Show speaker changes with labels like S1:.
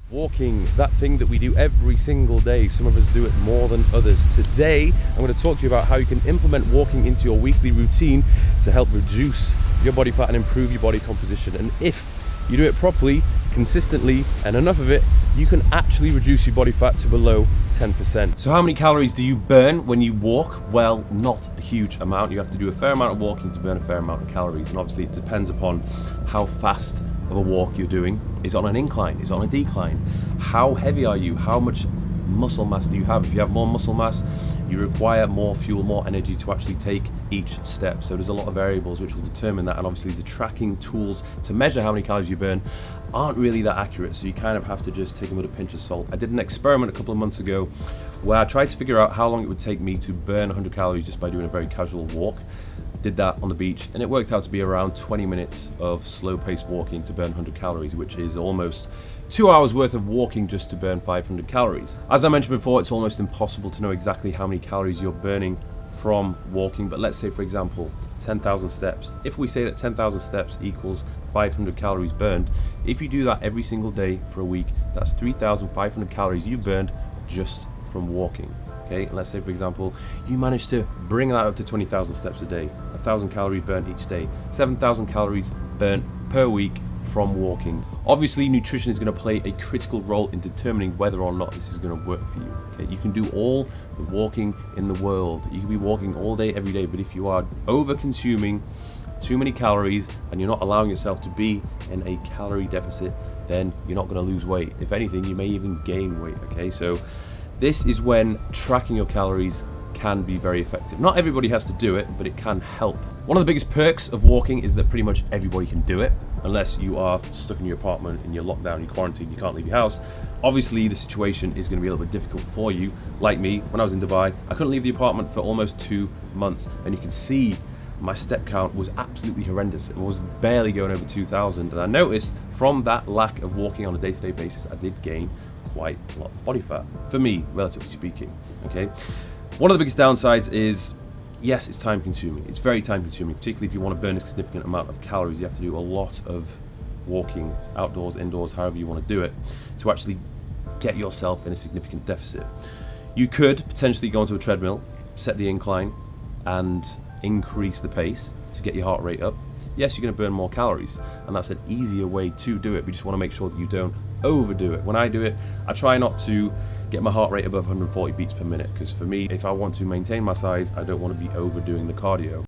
S1: Walking, that thing that we do every single day. Some of us do it more than others. Today, I'm going to talk to you about how you can implement walking into your weekly routine to help reduce your body fat and improve your body composition. And if you do it properly, consistently, and enough of it, you can actually reduce your body fat to below 10%. So how many calories do you burn when you walk? Well, not a huge amount. You have to do a fair amount of walking to burn a fair amount of calories. And obviously it depends upon how fast of a walk you're doing. Is it on an incline? Is it on a decline? How heavy are you? How much muscle mass do you have? If you have more muscle mass, you require more fuel, more energy to actually take each step. So there's a lot of variables which will determine that, and obviously the tracking tools to measure how many calories you burn aren't really that accurate, so you kind of have to just take them with a pinch of salt. I did an experiment a couple of months ago where I tried to figure out how long it would take me to burn 100 calories just by doing a very casual walk. Did that on the beach, and it worked out to be around 20 minutes of slow-paced walking to burn 100 calories, which is almost 2 hours worth of walking just to burn 500 calories. As I mentioned before, it's almost impossible to know exactly how many calories you're burning from walking, but let's say, for example, 10,000 steps. If we say that 10,000 steps equals 500 calories burned, if you do that every single day for a week, that's 3,500 calories you burned just from walking. Okay, let's say, for example, you manage to bring that up to 20,000 steps a day, 1,000 calories burnt each day, 7,000 calories burnt per week from walking. Obviously, nutrition is going to play a critical role in determining whether or not this is going to work for you. Okay, you can do all the walking in the world. You can be walking all day, every day, but if you are over-consuming too many calories and you're not allowing yourself to be in a calorie deficit, then you're not going to lose weight. If anything, you may even gain weight. Okay, so this is when tracking your calories can be very effective. Not everybody has to do it, but it can help. One of the biggest perks of walking is that pretty much everybody can do it, unless you are stuck in your apartment and you're locked down, you're quarantined, you can't leave your house. Obviously, the situation is going to be a little bit difficult for you. Like me, when I was in Dubai, I couldn't leave the apartment for almost 2 months, and you can see my step count was absolutely horrendous. It was barely going over 2,000, and I noticed from that lack of walking on a day-to-day basis, I did gain quite a lot of body fat, for me, relatively speaking. Okay, one of the biggest downsides is, yes, it's time consuming. It's very time consuming, particularly if you want to burn a significant amount of calories. You have to do a lot of walking, outdoors, indoors, however you want to do it, to actually get yourself in a significant deficit. You could potentially go onto a treadmill, set the incline, and increase the pace to get your heart rate up. Yes, you're going to burn more calories, and that's an easier way to do it. We just want to make sure that you don't overdo it. When I do it, I try not to get my heart rate above 140 beats per minute, because for me, if I want to maintain my size, I don't want to be overdoing the cardio.